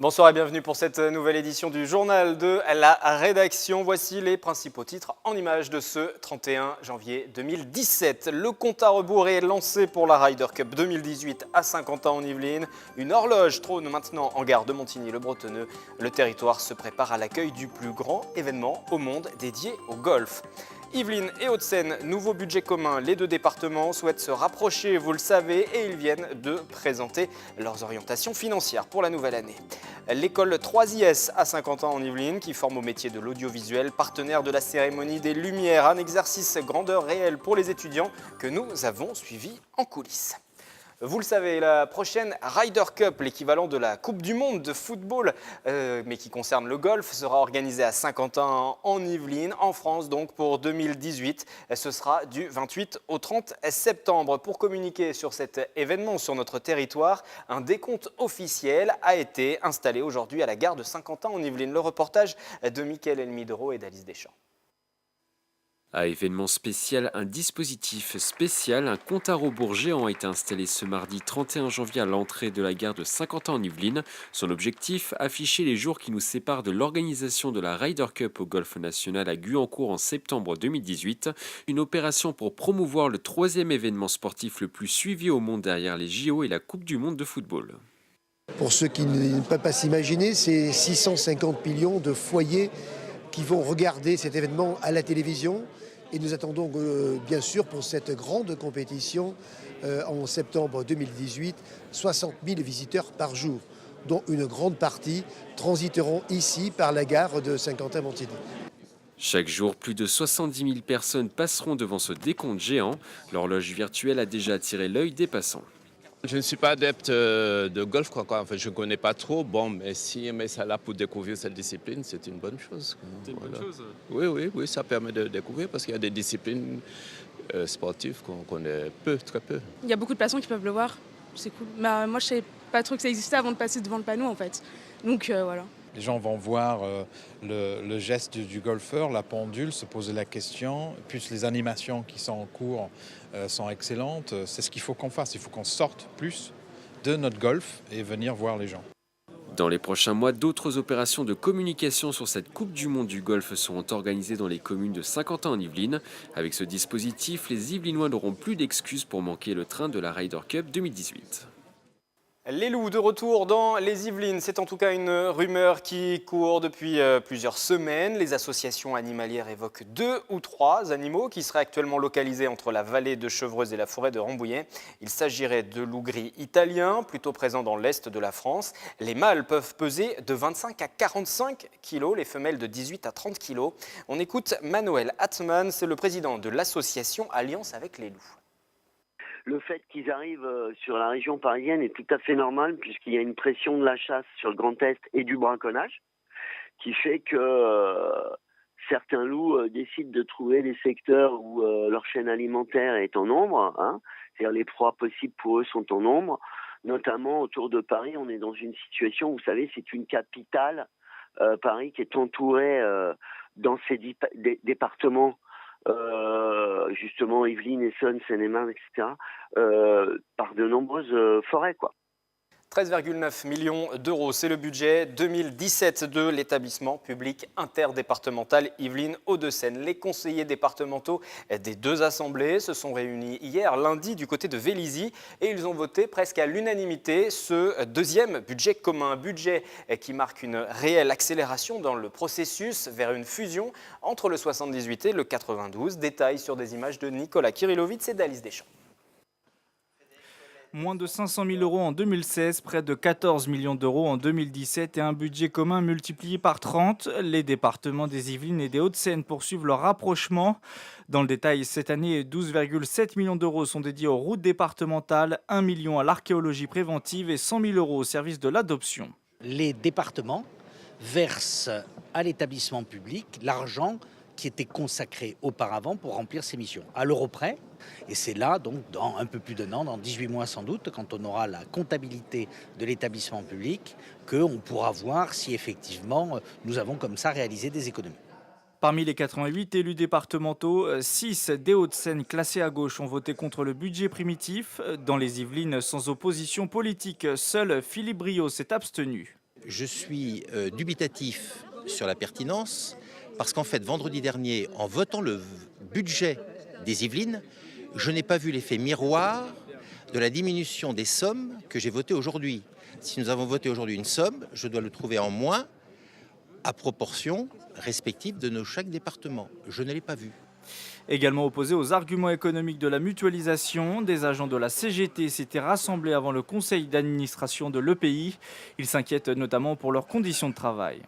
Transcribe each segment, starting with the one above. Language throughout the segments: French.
Bonsoir et bienvenue pour cette nouvelle édition du journal de la rédaction. Voici les principaux titres en images de ce 31 janvier 2017. Le compte à rebours est lancé pour la Ryder Cup 2018 à Saint-Quentin en Yvelines. Une horloge trône maintenant en gare de Montigny-le-Bretonneux. Le territoire se prépare à l'accueil du plus grand événement au monde dédié au golf. Yvelines et Hauts-de-Seine, nouveau budget commun. Les deux départements souhaitent se rapprocher, vous le savez, et ils viennent de présenter leurs orientations financières pour la nouvelle année. L'école 3IS à Saint-Quentin en Yvelines, qui forme au métier de l'audiovisuel, partenaire de la cérémonie des Lumières, un exercice grandeur réelle pour les étudiants que nous avons suivi en coulisses. Vous le savez, la prochaine Ryder Cup, l'équivalent de la Coupe du Monde de football, mais qui concerne le golf, sera organisée à Saint-Quentin en Yvelines, en France, donc pour 2018. Ce sera du 28 au 30 septembre. Pour communiquer sur cet événement sur notre territoire, un décompte officiel a été installé aujourd'hui à la gare de Saint-Quentin en Yvelines. Le reportage de Mickaël Elmidoro et d'Alice Deschamps. À événement spécial, un dispositif spécial, un compte à rebours géant a été installé ce mardi 31 janvier à l'entrée de la gare de Saint-Quentin en Yvelines. Son objectif, afficher les jours qui nous séparent de l'organisation de la Ryder Cup au Golf National à Guyancourt en septembre 2018. Une opération pour promouvoir le troisième événement sportif le plus suivi au monde derrière les JO et la Coupe du Monde de football. Pour ceux qui ne peuvent pas s'imaginer, c'est 650 millions de foyers qui vont regarder cet événement à la télévision. Et nous attendons bien sûr pour cette grande compétition en septembre 2018, 60 000 visiteurs par jour, dont une grande partie transiteront ici par la gare de Saint-Quentin-Montigny. Chaque jour, plus de 70 000 personnes passeront devant ce décompte géant. L'horloge virtuelle a déjà attiré l'œil des passants. Je ne suis pas adepte de golf, quoi. En fait, je ne connais pas trop. Bon, mais si on ça là pour découvrir cette discipline, c'est une bonne chose. C'est une bonne chose. Oui, ça permet de découvrir parce qu'il y a des disciplines sportives qu'on connaît peu, très peu. Il y a beaucoup de passants qui peuvent le voir, c'est cool. Mais moi, je ne savais pas trop que ça existait avant de passer devant le panneau, en fait. Donc voilà. Les gens vont voir le geste du golfeur, la pendule, se poser la question, plus les animations qui sont en cours sont excellentes. C'est ce qu'il faut qu'on fasse, il faut qu'on sorte plus de notre golf et venir voir les gens. Dans les prochains mois, d'autres opérations de communication sur cette Coupe du Monde du golf seront organisées dans les communes de Saint-Quentin en Yvelines. Avec ce dispositif, les Yvelinois n'auront plus d'excuses pour manquer le train de la Ryder Cup 2018. Les loups de retour dans les Yvelines, c'est en tout cas une rumeur qui court depuis plusieurs semaines. Les associations animalières évoquent 2 ou 3 animaux qui seraient actuellement localisés entre la vallée de Chevreuse et la forêt de Rambouillet. Il s'agirait de loups gris italiens, plutôt présents dans l'est de la France. Les mâles peuvent peser de 25 à 45 kg, les femelles de 18 à 30 kg. On écoute Manuel Hartmann, c'est le président de l'association Alliance avec les loups. Le fait qu'ils arrivent sur la région parisienne est tout à fait normal puisqu'il y a une pression de la chasse sur le Grand Est et du braconnage qui fait que certains loups décident de trouver des secteurs où leur chaîne alimentaire est en nombre, c'est-à-dire les proies possibles pour eux sont en nombre. Notamment autour de Paris, on est dans une situation, vous savez, c'est une capitale, Paris qui est entourée dans ces départements justement Yvelines, Essonne, Seine-et-Marne, etc., par de nombreuses forêts, quoi. 13,9 millions d'euros, c'est le budget 2017 de l'établissement public interdépartemental Yvelines-Hauts-de-Seine. Les conseillers départementaux des deux assemblées se sont réunis hier lundi du côté de Vélizy et ils ont voté presque à l'unanimité ce deuxième budget commun. Budget qui marque une réelle accélération dans le processus vers une fusion entre le 78 et le 92. Détails sur des images de Nicolas Kirillovitz et d'Alice Deschamps. Moins de 500 000 euros en 2016, près de 14 millions d'euros en 2017 et un budget commun multiplié par 30. Les départements des Yvelines et des Hauts-de-Seine poursuivent leur rapprochement. Dans le détail, cette année, 12,7 millions d'euros sont dédiés aux routes départementales, 1 million à l'archéologie préventive et 100 000 euros au service de l'adoption. Les départements versent à l'établissement public l'argent qui était consacré auparavant pour remplir ses missions, à l'euro près. Et c'est là, donc, dans un peu plus d'un an, dans 18 mois sans doute, quand on aura la comptabilité de l'établissement public, qu'on pourra voir si effectivement nous avons comme ça réalisé des économies. Parmi les 88 élus départementaux, 6 des Hauts-de-Seine classés à gauche ont voté contre le budget primitif. Dans les Yvelines, sans opposition politique, seul Philippe Briot s'est abstenu. Je suis dubitatif sur la pertinence parce qu'en fait, vendredi dernier, en votant le budget des Yvelines, je n'ai pas vu l'effet miroir de la diminution des sommes que j'ai votées aujourd'hui. Si nous avons voté aujourd'hui une somme, je dois le trouver en moins à proportion respective de chaque département. Je ne l'ai pas vu. Également opposé aux arguments économiques de la mutualisation, des agents de la CGT s'étaient rassemblés avant le conseil d'administration de l'EPI. Ils s'inquiètent notamment pour leurs conditions de travail.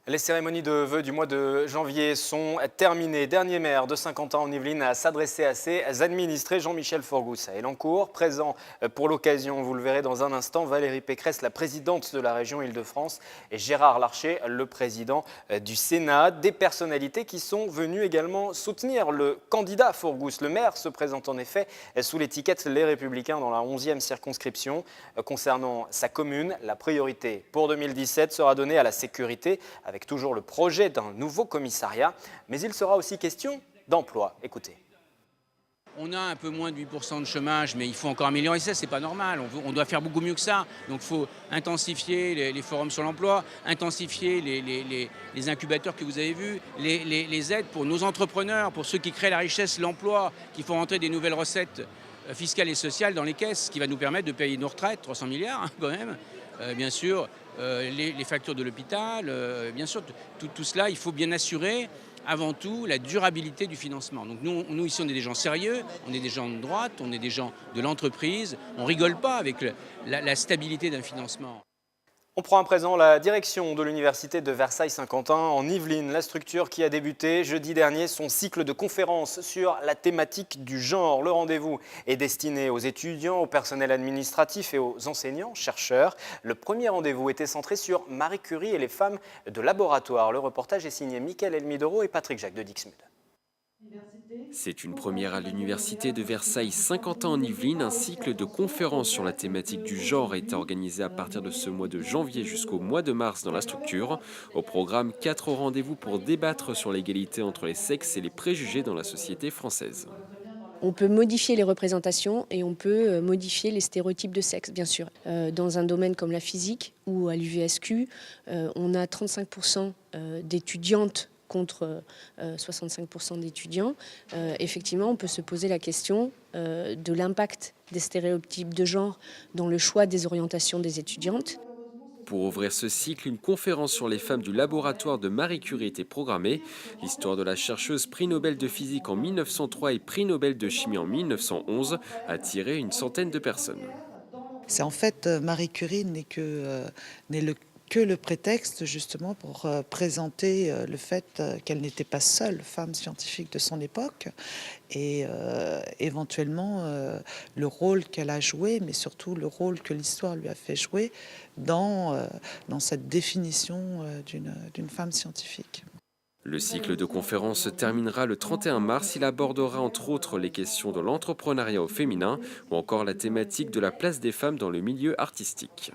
Les cérémonies de vœux du mois de janvier sont terminées. Dernier maire de Saint-Quentin en Yvelines à s'adresser à ses administrés, Jean-Michel Forgousse à Elancourt. Présent pour l'occasion, vous le verrez dans un instant, Valérie Pécresse, la présidente de la région Île-de-France, et Gérard Larcher, le président du Sénat. Des personnalités qui sont venues également soutenir le candidat Forgousse. Le maire se présente en effet sous l'étiquette Les Républicains dans la 11e circonscription. Concernant sa commune, la priorité pour 2017 sera donnée à la sécurité, avec toujours le projet d'un nouveau commissariat, mais il sera aussi question d'emploi. Écoutez. On a un peu moins de 8% de chômage, mais il faut encore améliorer ça, c'est pas normal. On doit faire beaucoup mieux que ça. Donc il faut intensifier les forums sur l'emploi, intensifier les incubateurs que vous avez vus, les aides pour nos entrepreneurs, pour ceux qui créent la richesse, l'emploi, qui font rentrer des nouvelles recettes fiscales et sociales dans les caisses, ce qui va nous permettre de payer nos retraites, 300 milliards quand même, bien sûr. Les factures de l'hôpital, bien sûr, tout cela, il faut bien assurer avant tout la durabilité du financement. Donc nous ici, on est des gens sérieux, on est des gens de droite, on est des gens de l'entreprise, on ne rigole pas avec la stabilité d'un financement. On prend à présent la direction de l'université de Versailles-Saint-Quentin en Yvelines, la structure qui a débuté jeudi dernier son cycle de conférences sur la thématique du genre. Le rendez-vous est destiné aux étudiants, au personnel administratif et aux enseignants-chercheurs. Le premier rendez-vous était centré sur Marie Curie et les femmes de laboratoire. Le reportage est signé Mickaël Elmidoro et Patrick Jacques de Dixmude. C'est une première à l'université de Versailles-Saint-Quentin en Yvelines. Un cycle de conférences sur la thématique du genre a été organisé à partir de ce mois de janvier jusqu'au mois de mars dans la structure. Au programme, 4 rendez-vous pour débattre sur l'égalité entre les sexes et les préjugés dans la société française. On peut modifier les représentations et on peut modifier les stéréotypes de sexe, bien sûr. Dans un domaine comme la physique ou à l'UVSQ, on a 35% d'étudiantes contre 65% d'étudiants. Effectivement, on peut se poser la question de l'impact des stéréotypes de genre dans le choix des orientations des étudiantes. Pour ouvrir ce cycle, une conférence sur les femmes du laboratoire de Marie Curie était programmée. L'histoire de la chercheuse prix Nobel de physique en 1903 et prix Nobel de chimie en 1911 a attiré une centaine de personnes. C'est en fait, Marie Curie n'est que le prétexte justement pour présenter le fait qu'elle n'était pas seule femme scientifique de son époque et éventuellement le rôle qu'elle a joué, mais surtout le rôle que l'histoire lui a fait jouer dans cette définition d'une femme scientifique. Le cycle de conférences se terminera le 31 mars. Il abordera entre autres les questions de l'entrepreneuriat au féminin ou encore la thématique de la place des femmes dans le milieu artistique.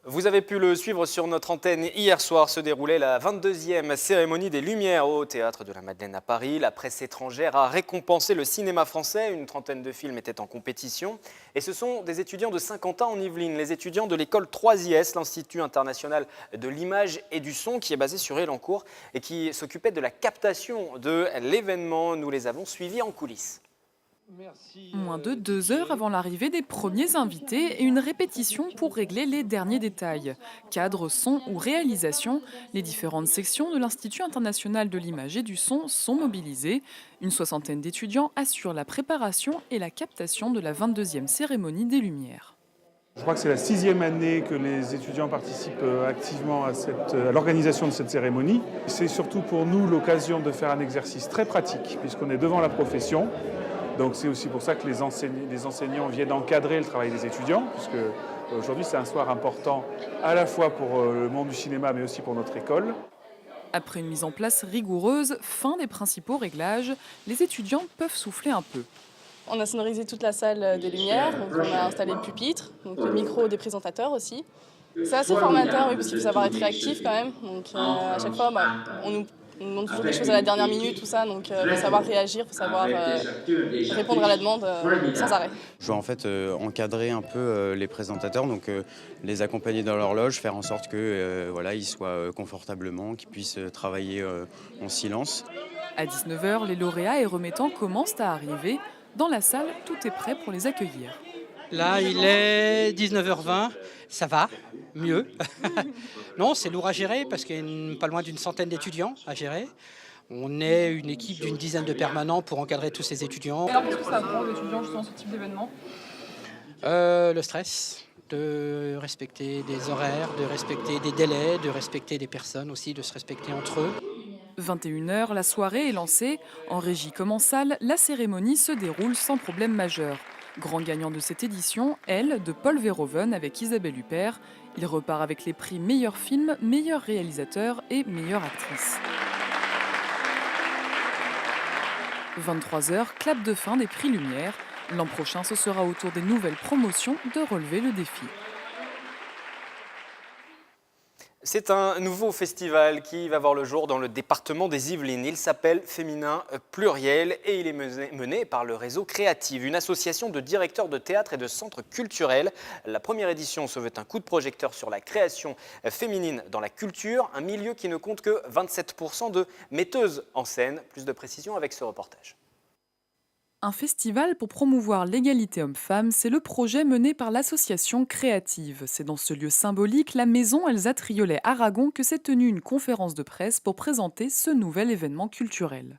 Vous avez pu le suivre sur notre antenne. Hier soir se déroulait la 22e cérémonie des Lumières au Théâtre de la Madeleine à Paris. La presse étrangère a récompensé le cinéma français. Une trentaine de films étaient en compétition. Et ce sont des étudiants de Saint-Quentin en Yvelines, les étudiants de l'école 3IS, l'Institut international de l'image et du son, qui est basé sur Elancourt et qui s'occupait de la captation de l'événement. Nous les avons suivis en coulisses. Moins de 2 heures avant l'arrivée des premiers invités et une répétition pour régler les derniers détails. Cadre, son ou réalisation, les différentes sections de l'Institut international de l'image et du son sont mobilisées. Une soixantaine d'étudiants assurent la préparation et la captation de la 22e cérémonie des Lumières. Je crois que c'est la 6e année que les étudiants participent activement à l'organisation de cette cérémonie. C'est surtout pour nous l'occasion de faire un exercice très pratique puisqu'on est devant la profession. Donc c'est aussi pour ça que les enseignants viennent encadrer le travail des étudiants, puisque aujourd'hui c'est un soir important à la fois pour le monde du cinéma mais aussi pour notre école. Après une mise en place rigoureuse, fin des principaux réglages, les étudiants peuvent souffler un peu. On a sonorisé toute la salle des Lumières, donc on a installé le pupitre, donc le micro des présentateurs aussi. C'est assez formateur, oui, parce qu'il faut savoir être réactif quand même. Donc à chaque fois, on nous On demande toujours des choses à la dernière minute, tout ça, donc il faut savoir réagir, il faut savoir répondre à la demande sans arrêt. Je dois en fait encadrer un peu les présentateurs, donc les accompagner dans leur loge, faire en sorte que voilà, ils soient confortablement, qu'ils puissent travailler en silence. À 19h, les lauréats et remettants commencent à arriver. Dans la salle, tout est prêt pour les accueillir. Là, il est 19h20, ça va, mieux. Non, c'est lourd à gérer parce qu'il y a pas loin d'une centaine d'étudiants à gérer. On est une équipe d'une dizaine de permanents pour encadrer tous ces étudiants. Et alors, qu'est-ce que ça apprend aux étudiants justement ce type d'événement ? Le stress, de respecter des horaires, de respecter des délais, de respecter des personnes aussi, de se respecter entre eux. 21h, la soirée est lancée. En régie comme en salle, la cérémonie se déroule sans problème majeur. Grand gagnant de cette édition, Elle, de Paul Verhoeven avec Isabelle Huppert. Il repart avec les prix meilleur film, meilleur réalisateur et meilleure actrice. 23h, clap de fin des prix Lumière. L'an prochain, ce sera au tour des nouvelles promotions de relever le défi. C'est un nouveau festival qui va voir le jour dans le département des Yvelines. Il s'appelle Féminin Pluriel et il est mené par le réseau Créative, une association de directeurs de théâtre et de centres culturels. La première édition se veut un coup de projecteur sur la création féminine dans la culture, un milieu qui ne compte que 27% de metteuses en scène. Plus de précision avec ce reportage. Un festival pour promouvoir l'égalité homme-femme, c'est le projet mené par l'association Créative. C'est dans ce lieu symbolique, la maison Elsa Triolet-Aragon, que s'est tenue une conférence de presse pour présenter ce nouvel événement culturel.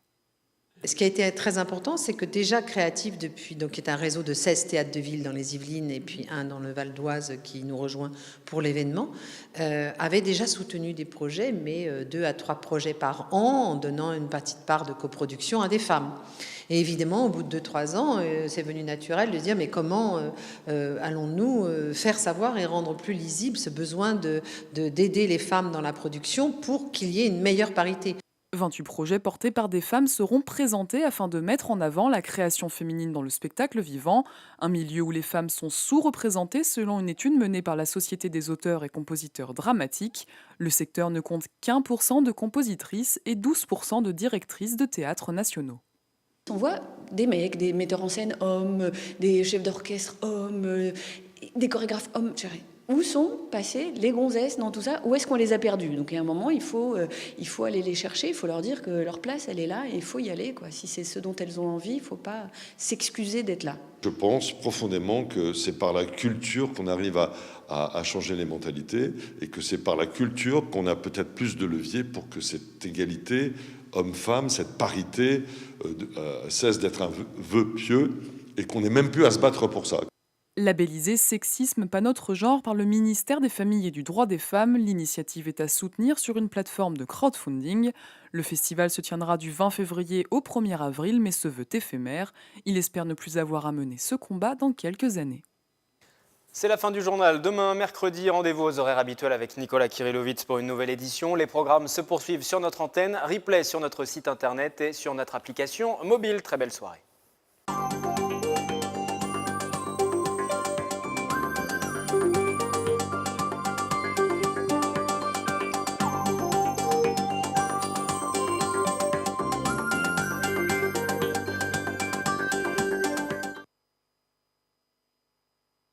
Ce qui a été très important, c'est que déjà Créative, qui est un réseau de 16 théâtres de ville dans les Yvelines et puis un dans le Val d'Oise qui nous rejoint pour l'événement, avait déjà soutenu des projets, mais 2 à 3 projets par an, en donnant une petite part de coproduction à des femmes. Et évidemment, au bout de 2-3 ans, c'est venu naturel de dire mais comment allons-nous faire savoir et rendre plus lisible ce besoin d'aider les femmes dans la production pour qu'il y ait une meilleure parité. 28 projets portés par des femmes seront présentés afin de mettre en avant la création féminine dans le spectacle vivant, un milieu où les femmes sont sous-représentées selon une étude menée par la Société des auteurs et compositeurs dramatiques. Le secteur ne compte qu'1% de compositrices et 12% de directrices de théâtres nationaux. On voit des mecs, des metteurs en scène hommes, des chefs d'orchestre hommes, des chorégraphes hommes. Où sont passées les gonzesses dans tout ça? Où est-ce qu'on les a perdues? Donc à un moment, il faut aller les chercher, il faut leur dire que leur place, elle est là et il faut y aller, quoi. Si c'est ce dont elles ont envie, il ne faut pas s'excuser d'être là. Je pense profondément que c'est par la culture qu'on arrive à changer les mentalités et que c'est par la culture qu'on a peut-être plus de levier pour que cette égalité homme-femme, cette parité cesse d'être un vœu pieux et qu'on n'ait même plus à se battre pour ça. Labellisé Sexisme pas notre genre par le ministère des Familles et du Droit des Femmes, l'initiative est à soutenir sur une plateforme de crowdfunding. Le festival se tiendra du 20 février au 1er avril, mais se veut éphémère. Il espère ne plus avoir à mener ce combat dans quelques années. C'est la fin du journal. Demain, mercredi, rendez-vous aux horaires habituels avec Nicolas Kirillovitz pour une nouvelle édition. Les programmes se poursuivent sur notre antenne, replay sur notre site internet et sur notre application mobile. Très belle soirée.